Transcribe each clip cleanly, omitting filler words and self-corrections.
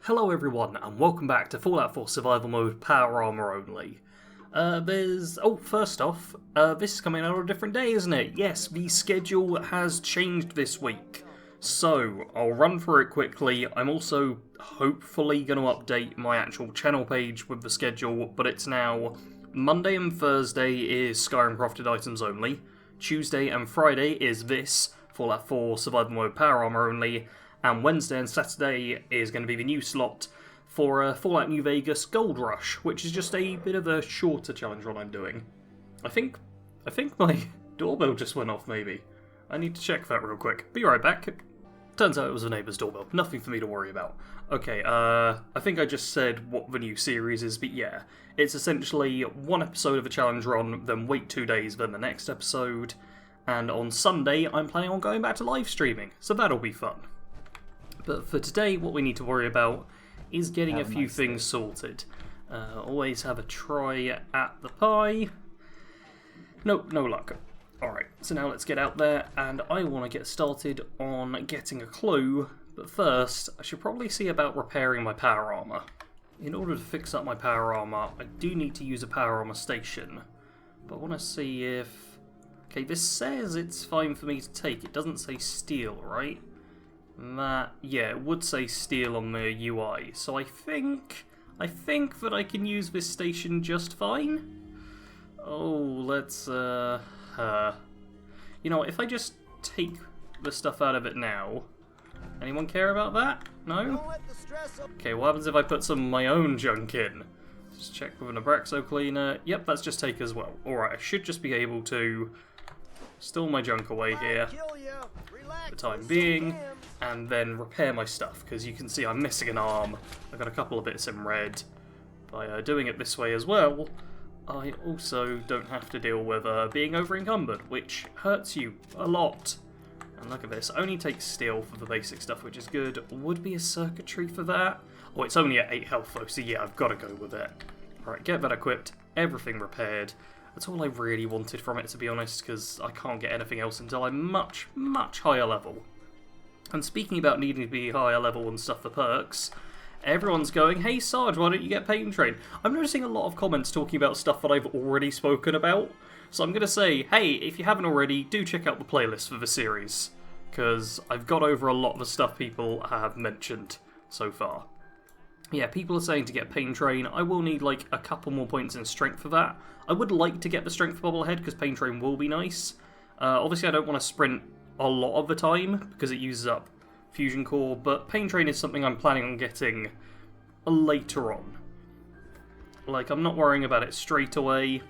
Hello everyone, and welcome back to Fallout 4 Survival Mode Power Armour Only. First off, this is coming out on a different day, isn't it? Yes, the schedule has changed this week. So, I'll run through it quickly. I'm also hopefully going to update my actual channel page with the schedule, but it's now Monday and Thursday is Skyrim Crafted Items only. Tuesday and Friday is this, Fallout 4 Survival Mode Power Armour Only. And Wednesday and Saturday is going to be the new slot for Fallout New Vegas Gold Rush, which is just a bit of a shorter challenge run I'm doing. I think my doorbell just went off, maybe. I need to check that real quick. Be right back. Turns out it was a neighbour's doorbell. Nothing for me to worry about. Okay, I think I just said what the new series is, but yeah. It's essentially one episode of a challenge run, then wait 2 days, then the next episode. And on Sunday, I'm planning on going back to live streaming, so that'll be fun. But for today, what we need to worry about is getting a few things sorted. Always have a try at the pie. No luck. Alright, so now let's get out there, and I want to get started on getting a clue, but first, I should probably see about repairing my power armour. In order to fix up my power armour, I do need to use a power armour station, but I want to see if... Okay, this says it's fine for me to take, it doesn't say steel, right? Yeah, it would say steel on the UI, so I think that I can use this station just fine. Oh, let's, you know what, if I just take the stuff out of it now, anyone care about that? No? Okay, what happens if I put some of my own junk in? Just check with an Abraxo cleaner. Yep, that's just take as well. Alright, I should just be able to store my junk away here for the time being, and then repair my stuff, because you can see I'm missing an arm. I've got a couple of bits in red. By doing it this way as well, I also don't have to deal with being over encumbered, which hurts you a lot. And look at this, only takes steel for the basic stuff, which is good. Would be a circuitry for that. Oh, it's only at 8 health though, so yeah, I've got to go with it. Alright, get that equipped, everything repaired. That's all I really wanted from it, to be honest, because I can't get anything else until I'm much higher level. And speaking about needing to be higher level and stuff for perks, everyone's going, hey Sarge, why don't you get Pain Train? I'm noticing a lot of comments talking about stuff that I've already spoken about, so I'm going to say, hey, if you haven't already, do check out the playlist for the series, because I've got over a lot of the stuff people have mentioned so far. Yeah, people are saying to get Pain Train. I will need like a couple more points in strength for that. I would like to get the strength bubble ahead because Pain Train will be nice. Obviously I don't want to sprint a lot of the time because it uses up Fusion Core, but Pain Train is something I'm planning on getting later on. Like, I'm not worrying about it straight away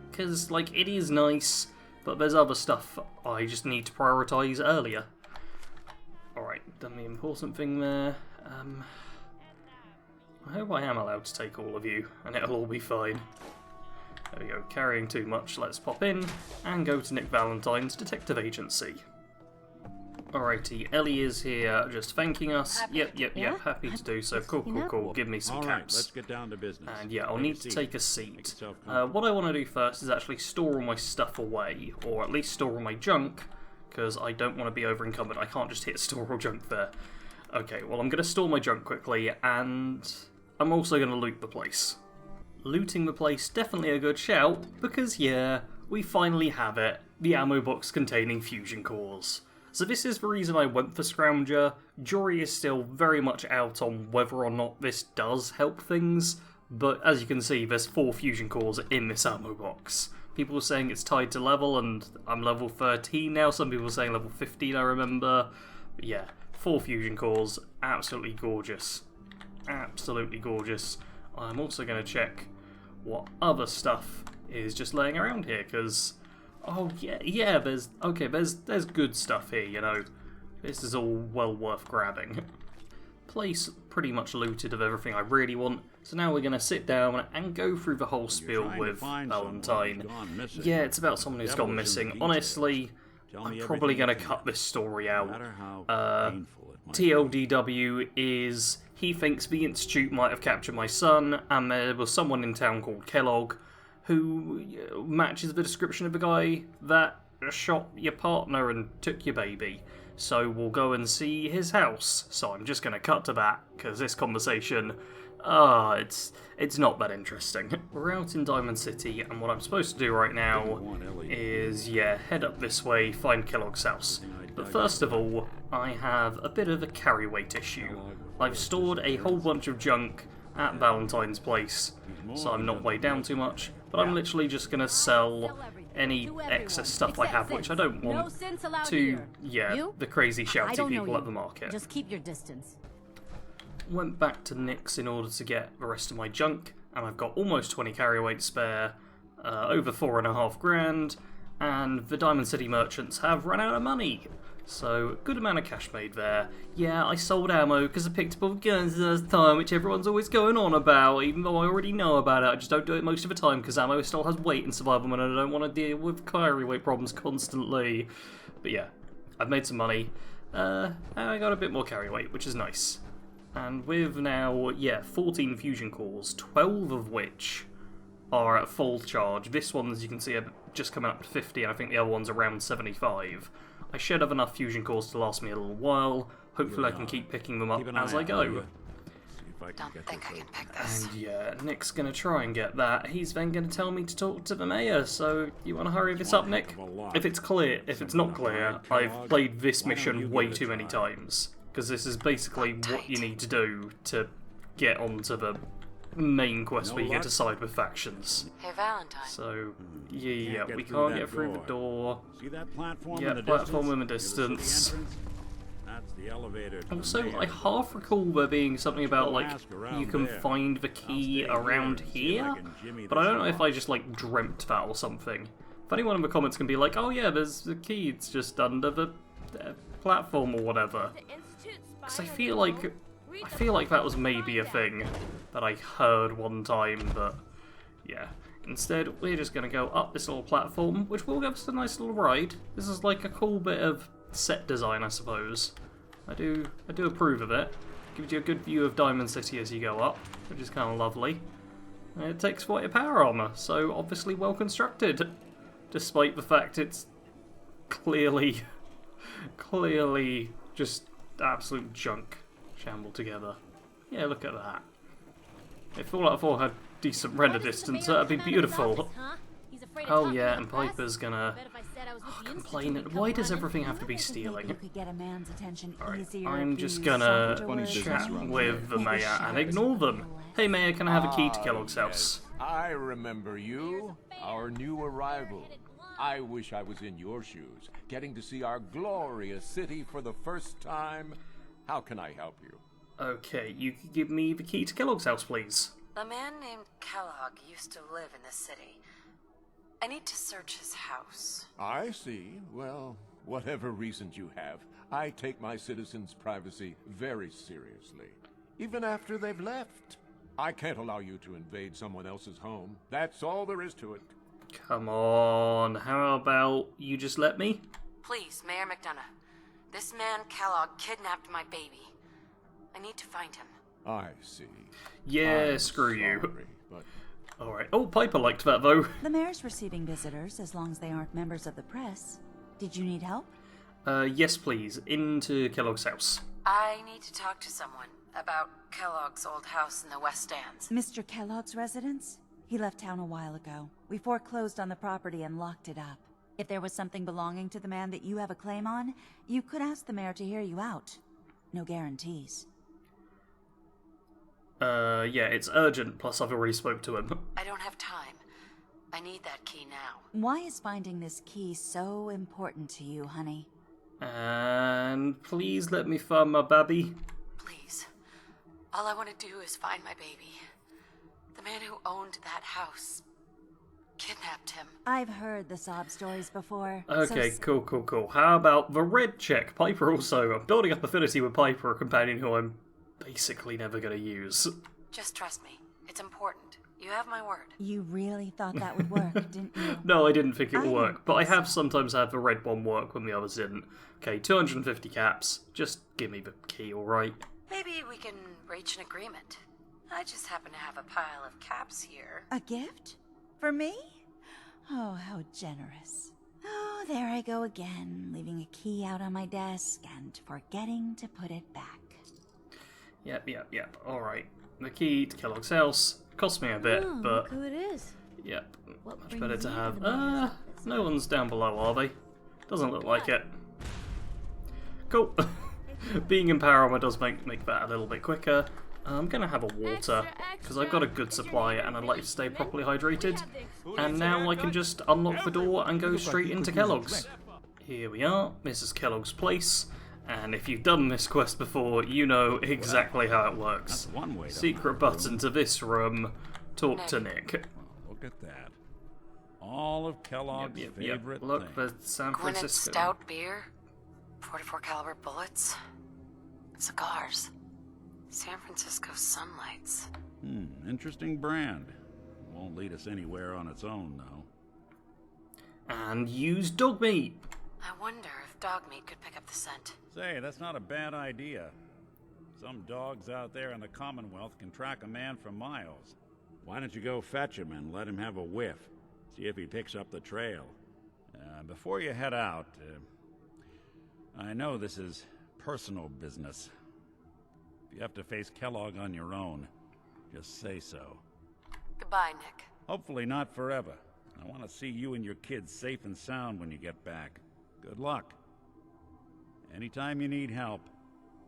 because, like, it is nice, but there's other stuff I just need to prioritise earlier. Alright, done the important thing there. I hope I am allowed to take all of you, and it'll all be fine. There we go, carrying too much, let's pop in, and go to Nick Valentine's Detective Agency. Alrighty, Ellie is here, just thanking us. Yep, happy to do so. Cool. Give me some caps. Alright, let's get down to business. And yeah, I'll need to take a seat. What I want to do first is actually store all my stuff away, or at least store all my junk, because I don't want to be over encumbered. I can't just hit store all junk there. Okay, well I'm going to store my junk quickly, and I'm also going to loot the place. Looting the place, definitely a good shout, because yeah, we finally have it, the ammo box containing fusion cores. So this is the reason I went for Scrounger. Jury is still very much out on whether or not this does help things, but as you can see, there's 4 fusion cores in this ammo box. People are saying it's tied to level, and I'm level 13 now, some people are saying level 15 I remember. But yeah, 4 fusion cores, absolutely gorgeous. Absolutely gorgeous. I'm also going to check what other stuff is just laying around here, because... Oh, yeah, there's good stuff here, you know. This is all well worth grabbing. Place pretty much looted of everything I really want, so now we're going to sit down and go through the whole spiel with Valentine. Yeah, it's about someone who's gone missing. Honestly, I'm probably going to cut this story out. TLDW is, he thinks the Institute might have captured my son, and there was someone in town called Kellogg, who matches the description of the guy that shot your partner and took your baby. so we'll go and see his house. So I'm just going to cut to that, because this conversation, it's not that interesting. We're out in Diamond City, and what I'm supposed to do right now is, head up this way, find Kellogg's house. But first of all, I have a bit of a carry weight issue. I've stored a whole bunch of junk at Valentine's place, so I'm not weighed down too much, but I'm literally just going to sell any excess stuff I have, which I don't want to, the crazy shouty people at the market. Just keep your distance. Went back to Nick's in order to get the rest of my junk, and I've got almost 20 carry weight spare, over 4.5 grand, and the Diamond City merchants have run out of money. So, good amount of cash made there. Yeah, I sold ammo because I picked up all guns last time, which everyone's always going on about, even though I already know about it. I just don't do it most of the time because ammo still has weight in survival mode and I don't want to deal with carry weight problems constantly. But yeah, I've made some money, and I got a bit more carry weight, which is nice. And with now, 14 fusion cores, 12 of which are at full charge. This one, as you can see, are just coming up to 50, and I think the other one's around 75. I should have enough fusion cores to last me a little while. Hopefully I can keep picking them up as I go. Don't think I can pick this. And Nick's going to try and get that. He's then going to tell me to talk to the mayor, so you want to hurry this up, Nick? If it's clear, if it's not clear, I've played this mission way too many times. Because this is basically what you need to do to get onto the main quest where you get to side with factions. Hey, Valentine. So, we can't get through the door. See that platform Yeah, in the platform in the distance? distance. That's the elevator. Also, I half recall there being something about, like, you can find the key around here, but I don't know if I just, like, dreamt that or something. If anyone in the comments can be like, oh yeah, there's the key, it's just under the platform or whatever. Because I feel like that was maybe a thing that I heard one time, but yeah. Instead, we're just going to go up this little platform, which will give us a nice little ride. This is like a cool bit of set design, I suppose. I do approve of it. Gives you a good view of Diamond City as you go up, which is kind of lovely. And it takes 40 power armor, so obviously well constructed, despite the fact it's clearly just absolute junk shambled together. Yeah, look at that. If Fallout 4 had decent render distance, that'd be beautiful. Oh yeah, and Piper's gonna complain. Why does everything have to be stealing? Alright, I'm just gonna chat with the mayor and ignore them. Hey mayor, can I have a key to Kellogg's house? I remember you, our new arrival. I wish I was in your shoes, getting to see our glorious city for the first time. How can I help you? Okay, you could give me the key to Kellogg's house, please. A man named Kellogg used to live in the city. I need to search his house. I see. Well, whatever reasons you have, I take my citizens' privacy very seriously. Even after they've left. I can't allow you to invade someone else's home. That's all there is to it. Come on, how about you just let me? Please, Mayor McDonough. This man, Kellogg, kidnapped my baby. I need to find him. I see. Yeah, I'm screw you. sorry, but Alright. Oh, Piper liked that, though. The mayor's receiving visitors as long as they aren't members of the press. Did you need help? Yes, please. Into Kellogg's house. I need to talk to someone about Kellogg's old house in the West Stands. Mr. Kellogg's residence? He left town a while ago. We foreclosed on the property and locked it up. If there was something belonging to the man that you have a claim on, you could ask the mayor to hear you out. No guarantees. Yeah, it's urgent, plus I've already spoke to him. I don't have time. I need that key now. Why is finding this key so important to you, honey? And please let me find my baby. Please. All I want to do is find my baby. The man who owned that house kidnapped him. I've heard the sob stories before. Okay, cool. How about the red check? Piper also. I'm building up affinity with Piper, a companion who I'm basically never going to use. Just trust me. It's important. You have my word. You really thought that would work, didn't you? No, I didn't think it would work, but I have sometimes had the red one work when the others didn't. Okay, 250 caps. Just give me the key, alright? Maybe we can reach an agreement. I just happen to have a pile of caps here. A gift? For me? Oh, how generous. Oh, there I go again, leaving a key out on my desk and forgetting to put it back. Yep. Alright. The key to Kellogg's house. Cost me a bit, Oh, but look who it is. yep. What Much brings better to you have. the mayor's office? No one's down below, are they? Doesn't look like it. Cool. Being in power armor does make that a little bit quicker. I'm gonna have a water, because I've got a good supply and I'd like to stay properly hydrated. And now I can just unlock the door and go straight into Kellogg's. Here we are, this is Kellogg's place, and if you've done this quest before, you know exactly how it works. That's one way to Secret button to this room, talk to Nick. Look at that. All of Kellogg's favorite Look, things. the San Gwinnett Francisco. stout beer, 44 caliber bullets, cigars, San Francisco sunlights. Interesting brand. Won't lead us anywhere on its own, though. And use dog meat. I wonder if dog meat could pick up the scent. Say, that's not a bad idea. Some dogs out there in the Commonwealth can track a man for miles. Why don't you go fetch him and let him have a whiff? See if he picks up the trail. Before you head out, I know this is personal business. If you have to face Kellogg on your own, just say so. Goodbye, Nick. Hopefully not forever. I want to see you and your kids safe and sound when you get back. Good luck. Anytime you need help,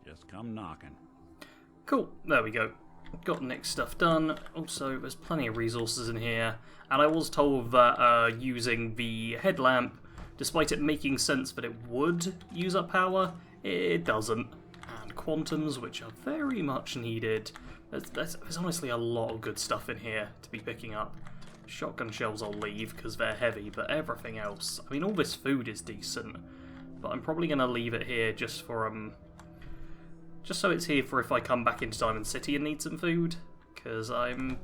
just come knocking. Cool, there we go. Got Nick's stuff done. Also, there's plenty of resources in here. And I was told that using the headlamp, despite it making sense that it would use up power, it doesn't. And quantums, which are very much needed. There's honestly a lot of good stuff in here to be picking up. Shotgun shells I'll leave because they're heavy, but everything else... I mean, all this food is decent. But I'm probably going to leave it here just for, just so it's here for if I come back into Diamond City and need some food. Because I'm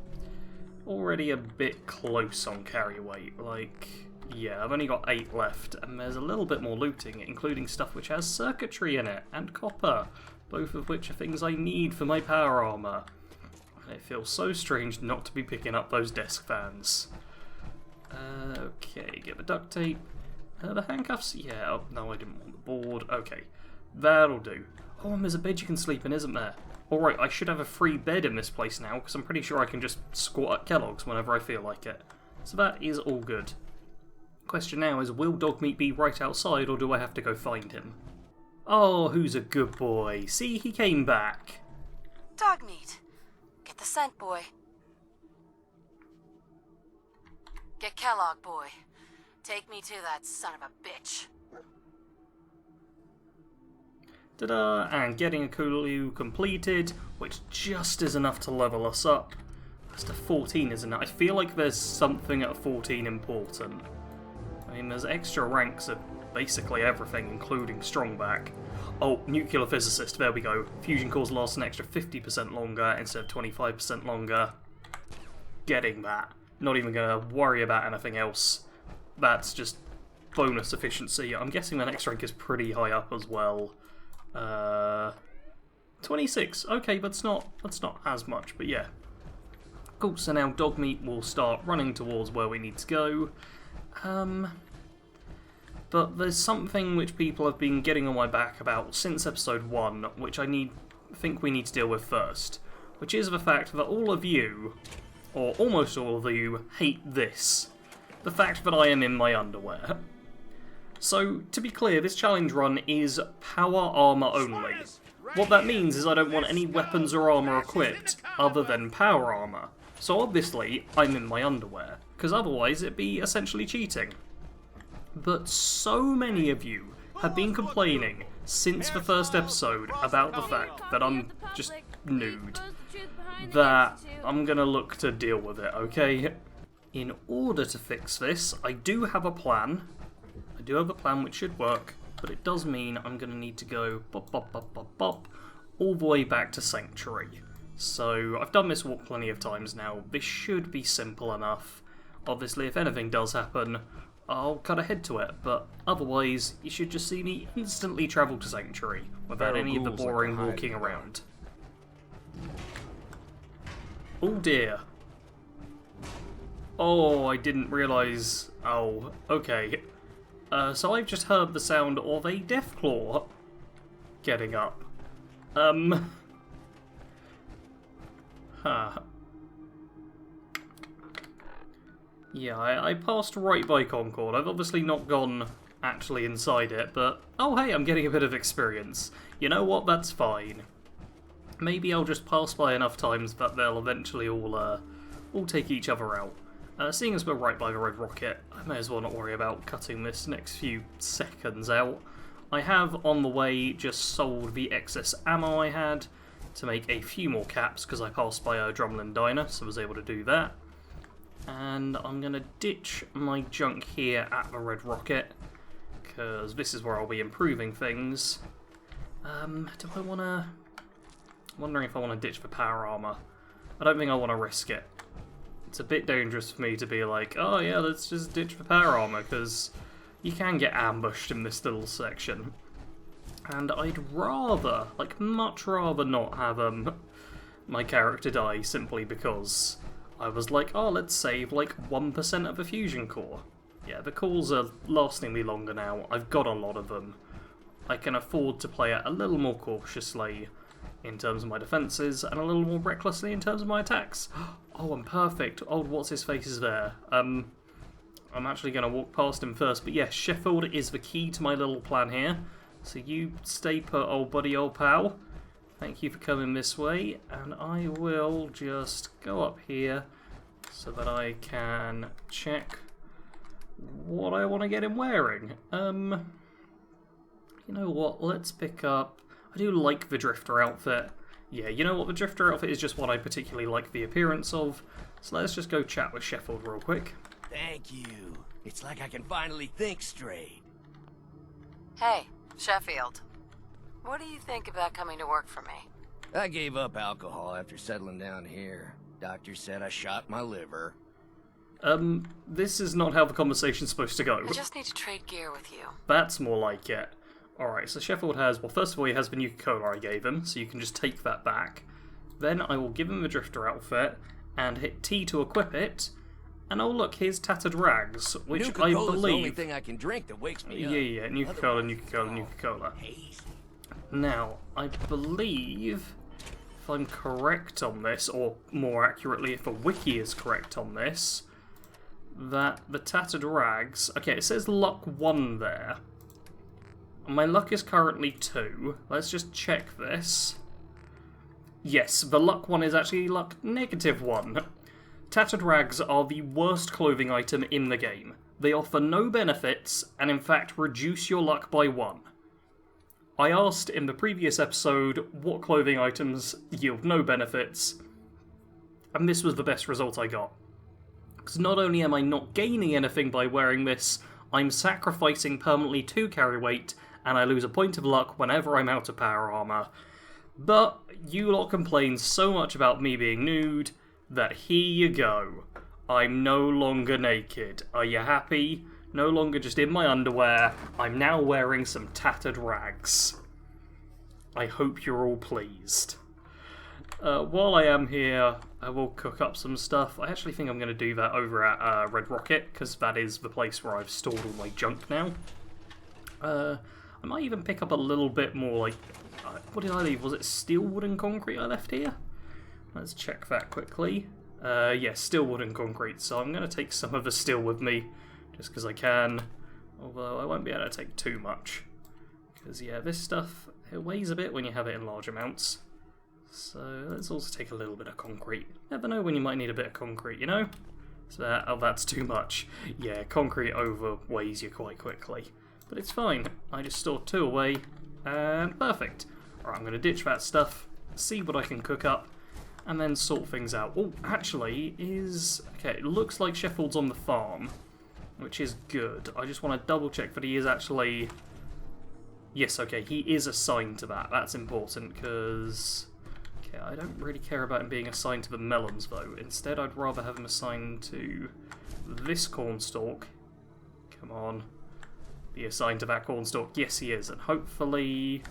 already a bit close on carry weight. Like, yeah, I've only got 8 left, and there's a little bit more looting, including stuff which has circuitry in it, and copper. Both of which are things I need for my power armor. And it feels so strange not to be picking up those desk fans. Okay, get the duct tape. The handcuffs? Yeah, oh, no, I didn't want the board. Okay, that'll do. Oh, and there's a bed you can sleep in, isn't there? Alright, I should have a free bed in this place now, because I'm pretty sure I can just squat at Kellogg's whenever I feel like it. So that is all good. Question now is, will Dogmeat be right outside, or do I have to go find him? Oh, who's a good boy? See, he came back. Dog meat. Get the scent, boy. Get Kellogg, boy. Take me to that son of a bitch. Ta-da! And getting a clue completed, which just is enough to level us up. That's to 14, isn't it? I feel like there's something at 14 important. I mean, there's extra ranks of basically everything, including Strongback. Oh, Nuclear Physicist, there we go. Fusion cores last an extra 50% longer instead of 25% longer. Getting that. Not even going to worry about anything else. That's just bonus efficiency. I'm guessing the next rank is pretty high up as well. 26. Okay, that's not as much, but yeah. Cool, so now Dogmeat will start running towards where we need to go. But there's something which people have been getting on my back about since episode 1, which I think we need to deal with first. Which is the fact that all of you, or almost all of you, hate this. The fact that I am in my underwear. So, to be clear, this challenge run is power armor only. What that means is I don't want any weapons or armor equipped other than power armor. So obviously, I'm in my underwear, because otherwise it'd be essentially cheating. But so many of you have been complaining since the first episode about the fact that I'm just nude, that I'm gonna look to deal with it, okay? In order to fix this, I do have a plan. I do have a plan which should work, but it does mean I'm gonna need to go bop bop bop bop bop all the way back to Sanctuary. So I've done this walk plenty of times now. This should be simple enough. Obviously, if anything does happen, I'll cut ahead to it, but otherwise, you should just see me instantly travel to Sanctuary without any of the boring walking around. Oh dear. Oh, I didn't realise. Oh, okay. So I've just heard the sound of a Deathclaw getting up. Huh. Yeah, I passed right by Concord. I've obviously not gone actually inside it, but... Oh, hey, I'm getting a bit of experience. You know what? That's fine. Maybe I'll just pass by enough times that they'll eventually all take each other out. Seeing as we're right by the Red Rocket, I may as well not worry about cutting this next few seconds out. I have, on the way, just sold the excess ammo I had to make a few more caps, because I passed by a Drumlin Diner, so I was able to do that. And I'm going to ditch my junk here at the Red Rocket, because this is where I'll be improving things. Do I want to... I'm wondering if I want to ditch the power armor. I don't think I want to risk it. It's a bit dangerous for me to be like, oh yeah, let's just ditch the power armor, because you can get ambushed in this little section. And I'd rather, like much rather not have my character die simply because I was like, oh, let's save like 1% of the fusion core. Yeah, the cores are lasting me longer now. I've got a lot of them. I can afford to play it a little more cautiously in terms of my defences, and a little more recklessly in terms of my attacks. Oh, I'm perfect. Old what's-his-face is there. I'm actually going to walk past him first, but yes, Sheffield is the key to my little plan here. So you stay put, old buddy, old pal. Thank you for coming this way, and I will just go up here so that I can check what I want to get him wearing. You know what, let's pick up... I do like the Drifter outfit. Yeah, you know what, the Drifter outfit is just what I particularly like the appearance of. So let's just go chat with Sheffield real quick. Thank you. It's like I can finally think straight. Hey, Sheffield. What do you think about coming to work for me? I gave up alcohol after settling down here. Doctor said I shot my liver. This is not how the conversation's supposed to go. I just need to trade gear with you. That's more like it. Alright, so Sheffield has, well, first of all, he has the Nuka-Cola I gave him, so you can just take that back. Then I will give him the Drifter outfit, and hit T to equip it, and oh look, here's Tattered Rags, which I believe... the only thing I can drink that wakes me up. Yeah, Nuka-Cola, Nuka-Cola, Nuka-Cola. Now, I believe, if I'm correct on this, or more accurately, if a wiki is correct on this, that the Tattered Rags... Okay, it says luck 1 there. My luck is currently 2. Let's just check this. Yes, the luck 1 is actually luck -1. Tattered Rags are the worst clothing item in the game. They offer no benefits, and in fact reduce your luck by 1. I asked in the previous episode what clothing items yield no benefits, and this was the best result I got. Because not only am I not gaining anything by wearing this, I'm sacrificing permanently 2 carry weight, and I lose a point of luck whenever I'm out of power armor. But you lot complain so much about me being nude that here you go. I'm no longer naked. Are you happy? No longer just in my underwear. I'm now wearing some tattered rags. I hope you're all pleased. While I am here, I will cook up some stuff. I actually think I'm going to do that over at Red Rocket, because that is the place where I've stored all my junk now. I might even pick up a little bit more, like... what did I leave? Was it steel, wood and concrete I left here? Let's check that quickly. Yeah, steel, wood and concrete. So I'm going to take some of the steel with me, just because I can. Although I won't be able to take too much. Because, yeah, this stuff, it weighs a bit when you have it in large amounts. So let's also take a little bit of concrete. Never know when you might need a bit of concrete, you know? So oh, that's too much. Yeah, concrete overweighs you quite quickly. But it's fine. I just stored 2 away, and perfect. Alright, I'm going to ditch that stuff, see what I can cook up, and then sort things out. Oh, actually, okay, it looks like Sheffield's on the farm, which is good. I just want to double check that he is actually... Yes, okay, he is assigned to that. That's important, because... Okay, I don't really care about him being assigned to the melons, though. Instead, I'd rather have him assigned to this cornstalk. Come on. Be assigned to that cornstalk. Yes, he is, and hopefully...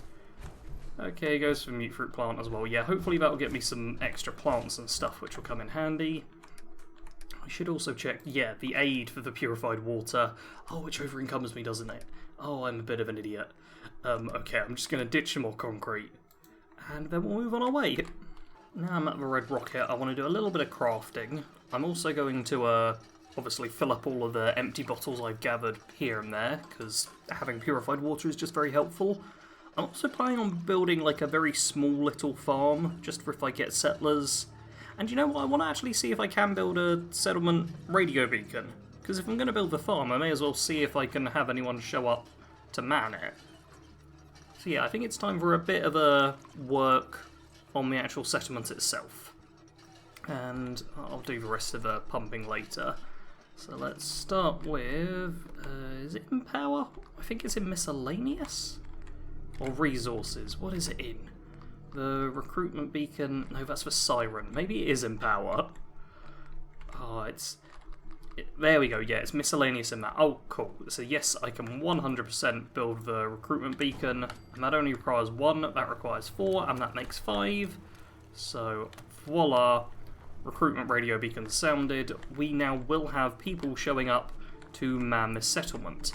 Okay, goes for mute fruit plant as well. Yeah, hopefully that'll get me some extra plants and stuff, which will come in handy. I should also check, yeah, the aid for the purified water. Oh, which over-encumbers me, doesn't it? Oh, I'm a bit of an idiot. Okay, I'm just going to ditch some more concrete. And then we'll move on our way. Now I'm at the red rocket, I want to do a little bit of crafting. I'm also going to, obviously fill up all of the empty bottles I've gathered here and there, because having purified water is just very helpful. I'm also planning on building like a very small little farm, just for if I get settlers. And you know what, I want to actually see if I can build a settlement radio beacon. Because if I'm going to build the farm, I may as well see if I can have anyone show up to man it. So yeah, I think it's time for a bit of a work on the actual settlement itself. And I'll do the rest of the pumping later. So let's start with, is it in power? I think it's in miscellaneous? Or resources, what is it in? The recruitment beacon, no, that's for siren. Maybe it is in power. Oh, there we go, yeah, it's miscellaneous in that. Oh, cool. So yes, I can 100% build the recruitment beacon, and that only requires 1, that requires 4, and that makes 5. So, voila, recruitment radio beacon sounded. We now will have people showing up to man this settlement.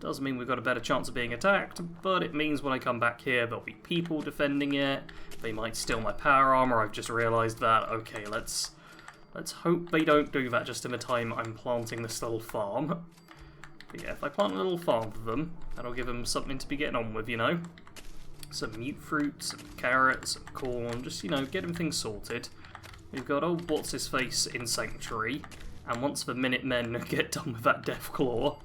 Does mean we've got a better chance of being attacked, but it means when I come back here there'll be people defending it. They might steal my power armor, I've just realised that. Okay, let's hope they don't do that just in the time I'm planting this little farm. But yeah, if I plant a little farm for them, that'll give them something to be getting on with, you know? Some mute fruit, some carrots, some corn, just, you know, getting things sorted. We've got old what's-his-face in Sanctuary, and once the Minutemen get done with that Deathclaw,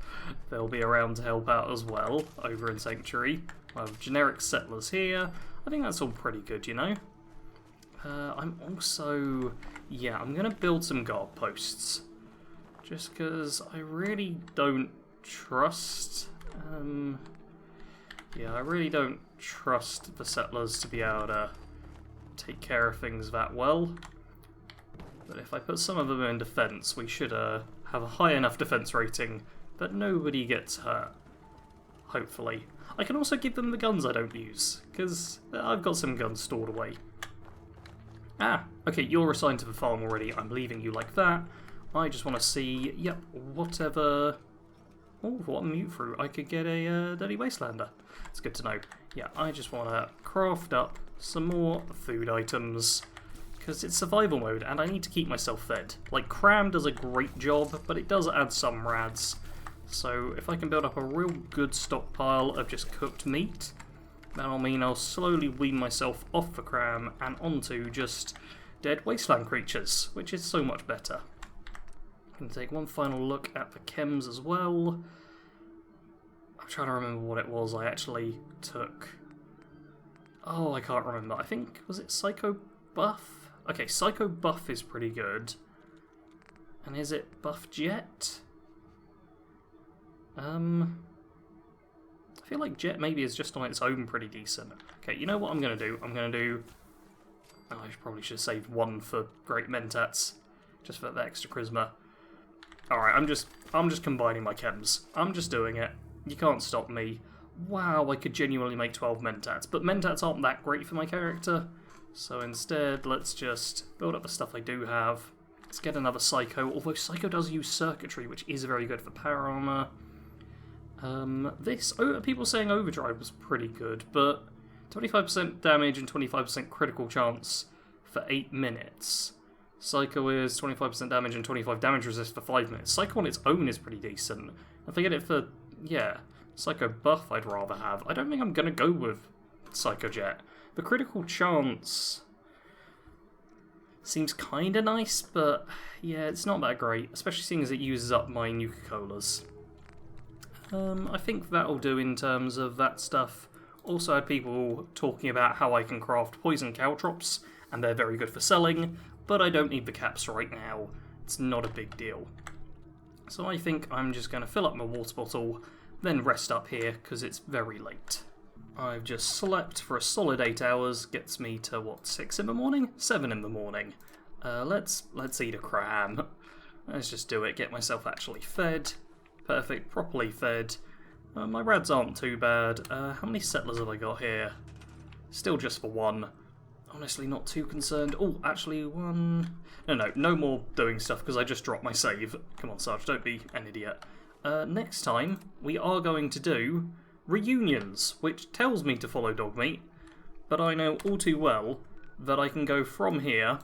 they'll be around to help out as well, over in Sanctuary. I have generic settlers here. I think that's all pretty good, you know? I'm also... yeah, I'm going to build some guard posts. Just because I really don't trust... yeah, I really don't trust the settlers to be able to take care of things that well. But if I put some of them in defense, we should have a high enough defense rating that nobody gets hurt. Hopefully. I can also give them the guns I don't use, because I've got some guns stored away. Ah, okay, you're assigned to the farm already. I'm leaving you like that. I just want to see, yep, whatever... oh, what a mute fruit. I could get a Dirty Wastelander. It's good to know. Yeah, I just want to craft up some more food items, because it's survival mode, and I need to keep myself fed. Like, Cram does a great job, but it does add some rads. So, if I can build up a real good stockpile of just cooked meat, that'll mean I'll slowly wean myself off the Cram and onto just dead wasteland creatures, which is so much better. I can take one final look at the chems as well. I'm trying to remember what it was I actually took. Oh, I can't remember. I think, was it Psycho Buff? Okay, Psycho Buff is pretty good. And is it Buff Jet? I feel like Jet maybe is just on its own pretty decent. Okay, you know what I'm going to do? I'm going to do... oh, I probably should have saved 1 for Great Mentats, just for the extra charisma. Alright, I'm just combining my chems. I'm just doing it. You can't stop me. Wow, I could genuinely make 12 Mentats, but Mentats aren't that great for my character. So instead, let's just build up the stuff I do have. Let's get another Psycho, although Psycho does use Circuitry, which is very good for power armor. People saying Overdrive was pretty good, but 25% damage and 25% critical chance for 8 minutes. Psycho is 25% damage and 25 damage resist for 5 minutes. Psycho on its own is pretty decent. If I get it for, yeah, Psycho Buff I'd rather have. I don't think I'm going to go with Psycho Jet. The critical chance seems kind of nice, but yeah, it's not that great, especially seeing as it uses up my Nuka-Colas. I think that'll do in terms of that stuff. Also had people talking about how I can craft poison caltrops, and they're very good for selling, but I don't need the caps right now. It's not a big deal. So I think I'm just going to fill up my water bottle, then rest up here, because it's very late. I've just slept for a solid 8 hours, gets me to, what, 6 in the morning? 7 in the morning. Let's eat a Cram. Let's just do it, get myself actually fed. Perfect, properly fed. My rads aren't too bad. How many settlers have I got here? Still just for 1. honestly not too concerned. Oh, actually, one... No more doing stuff, because I just dropped my save. Come on, Sarge, don't be an idiot. Next time, we are going to do reunions, which tells me to follow Dogmeat, but I know all too well that I can go from here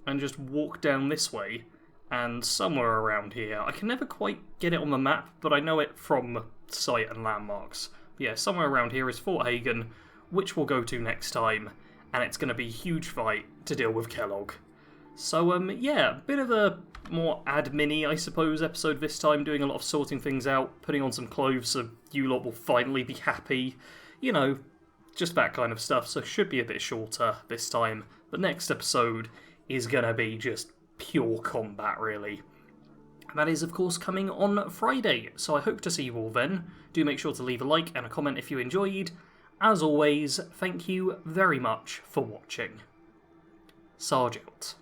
and just walk down this way, and somewhere around here. I can never quite get it on the map, but I know it from sight and landmarks. Yeah, somewhere around here is Fort Hagen, which we'll go to next time, and it's going to be a huge fight to deal with Kellogg. So, yeah, a bit of a more admin-y, I suppose, episode this time, doing a lot of sorting things out, putting on some clothes so you lot will finally be happy, you know, just that kind of stuff, so should be a bit shorter this time, but next episode is going to be just pure combat, really. That is, of course, coming on Friday, so I hope to see you all then. Do make sure to leave a like and a comment if you enjoyed. As always, thank you very much for watching. Sarge out.